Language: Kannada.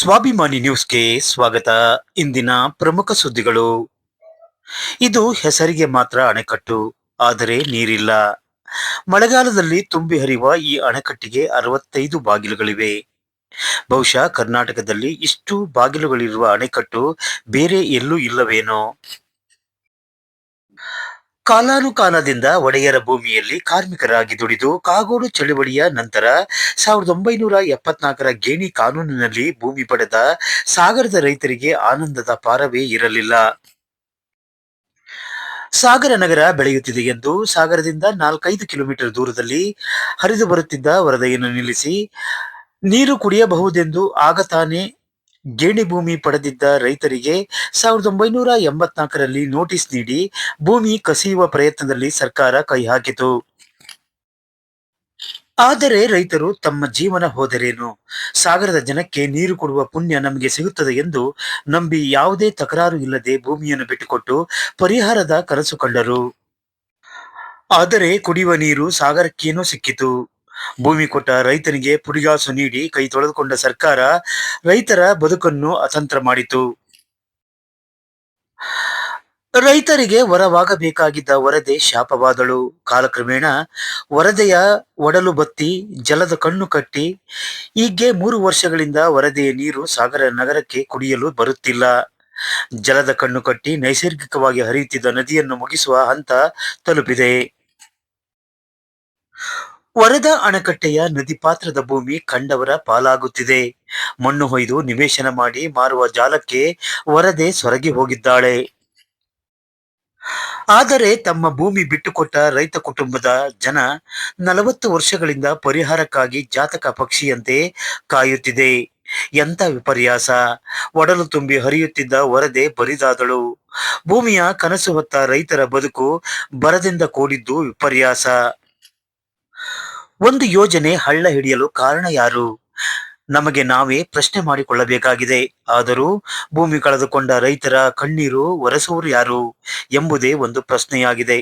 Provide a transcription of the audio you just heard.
ಸ್ವಾಭಿಮಾನಿ ನ್ಯೂಸ್ಗೆ ಸ್ವಾಗತ. ಇಂದಿನ ಪ್ರಮುಖ ಸುದ್ದಿಗಳು. ಇದು ಹೆಸರಿಗೆ ಮಾತ್ರ ಅಣೆಕಟ್ಟು, ಆದರೆ ನೀರಿಲ್ಲ. ಮಳೆಗಾಲದಲ್ಲಿ ತುಂಬಿ ಹರಿಯುವ ಈ ಅಣೆಕಟ್ಟಿಗೆ 65 ಬಾಗಿಲುಗಳಿವೆ. ಬಹುಶಃ ಕರ್ನಾಟಕದಲ್ಲಿ ಇಷ್ಟು ಬಾಗಿಲುಗಳಿರುವ ಅಣೆಕಟ್ಟು ಬೇರೆ ಎಲ್ಲೂ ಇಲ್ಲವೇನೋ. ಕಾಲಾನುಕಾಲದಿಂದ ಒಡೆಯರ ಭೂಮಿಯಲ್ಲಿ ಕಾರ್ಮಿಕರಾಗಿ ದುಡಿದು ಕಾಗೋಡು ಚಳುವಳಿಯ ನಂತರ 1974ರ ಗೇಣಿ ಕಾನೂನಿನಲ್ಲಿ ಭೂಮಿ ಪಡೆದ ಸಾಗರದ ರೈತರಿಗೆ ಆನಂದದ ಪಾರವೇ ಇರಲಿಲ್ಲ. ಸಾಗರ ನಗರ ಬೆಳೆಯುತ್ತಿದೆ ಎಂದು ಸಾಗರದಿಂದ 4-5 ಕಿಲೋಮೀಟರ್ ದೂರದಲ್ಲಿ ಹರಿದು ಬರುತ್ತಿದ್ದ ವರದೆಯನ್ನು ನಿಲ್ಲಿಸಿ ನೀರು ಕುಡಿಯಬಹುದೆಂದು ಆಗ ತಾನೇ ಗೇಣಿ ಭೂಮಿ ಪಡೆದಿದ್ದ ರೈತರಿಗೆ 1984ರಲ್ಲಿ ನೋಟಿಸ್ ನೀಡಿ ಭೂಮಿ ಕಸಿಯುವ ಪ್ರಯತ್ನದಲ್ಲಿ ಸರ್ಕಾರ ಕೈ ಹಾಕಿತು. ಆದರೆ ರೈತರು ತಮ್ಮ ಜೀವನ ಹೋದರೇನು, ಸಾಗರದ ಜನಕ್ಕೆ ನೀರು ಕೊಡುವ ಪುಣ್ಯ ನಮಗೆ ಸಿಗುತ್ತದೆ ಎಂದು ನಂಬಿ ಯಾವುದೇ ತಕರಾರು ಇಲ್ಲದೆ ಭೂಮಿಯನ್ನು ಬಿಟ್ಟುಕೊಟ್ಟು ಪರಿಹಾರದ ಕನಸು ಕಂಡರು. ಆದರೆ ಕುಡಿಯುವ ನೀರು ಸಾಗರಕ್ಕೇನೋ ಸಿಕ್ಕಿತು. ಭೂಮಿ ಕೊಟ್ಟ ರೈತನಿಗೆ ಪುಡಿಗಾಸು ನೀಡಿ ಕೈ ತೊಳೆದುಕೊಂಡ ಸರ್ಕಾರ ರೈತರ ಬದುಕನ್ನು ಅತಂತ್ರ ಮಾಡಿತು. ರೈತರಿಗೆ ವರವಾಗಬೇಕಾಗಿದ್ದ ವರದೆ ಶಾಪವಾದಳು. ಕಾಲಕ್ರಮೇಣ ವರದೆಯ ಒಡಲು ಬತ್ತಿ ಜಲದ ಕಣ್ಣು ಕಟ್ಟಿ ಹೀಗೆ 3 ವರ್ಷಗಳಿಂದ ವರದೆಯ ನೀರು ಸಾಗರ ನಗರಕ್ಕೆ ಕುಡಿಯಲು ಬರುತ್ತಿಲ್ಲ. ಜಲದ ಕಣ್ಣು ಕಟ್ಟಿ ನೈಸರ್ಗಿಕವಾಗಿ ಹರಿಯುತ್ತಿದ್ದ ನದಿಯನ್ನು ಮುಗಿಸುವ ಹಂತ ತಲುಪಿದೆ. ವರದಾ ಅಣೆಕಟ್ಟೆಯ ನದಿ ಪಾತ್ರದ ಭೂಮಿ ಕಂಡವರ ಪಾಲಾಗುತ್ತಿದೆ. ಮಣ್ಣು ಹೊಯ್ದು ನಿವೇಶನ ಮಾಡಿ ಮಾರುವ ಜಾಲಕ್ಕೆ ವರದೆ ಸೊರಗಿ ಹೋಗಿದ್ದಾಳೆ. ಆದರೆ ತಮ್ಮ ಭೂಮಿ ಬಿಟ್ಟುಕೊಟ್ಟ ರೈತ ಕುಟುಂಬದ ಜನ 40 ವರ್ಷಗಳಿಂದ ಪರಿಹಾರಕ್ಕಾಗಿ ಜಾತಕ ಪಕ್ಷಿಯಂತೆ ಕಾಯುತ್ತಿದೆ. ಎಂಥ ವಿಪರ್ಯಾಸ! ಒಡಲು ತುಂಬಿ ಹರಿಯುತ್ತಿದ್ದ ವರದೆ ಬರಿದಾದಳು. ಭೂಮಿಯ ಕನಸು ಹೊತ್ತ ರೈತರ ಬದುಕು ಬರದಿಂದ ಕೂಡಿದ್ದು ವಿಪರ್ಯಾಸ. ಒಂದು ಯೋಜನೆ ಹಳ್ಳ ಹಿಡಿಯಲು ಕಾರಣ ಯಾರು? ನಮಗೆ ನಾವೇ ಪ್ರಶ್ನೆ ಮಾಡಿಕೊಳ್ಳಬೇಕಾಗಿದೆ. ಆದರೂ ಭೂಮಿ ಕಳೆದುಕೊಂಡ ರೈತರ ಕಣ್ಣೀರು ಒರೆಸುವವರು ಯಾರು ಎಂಬುದೇ ಒಂದು ಪ್ರಶ್ನೆಯಾಗಿದೆ.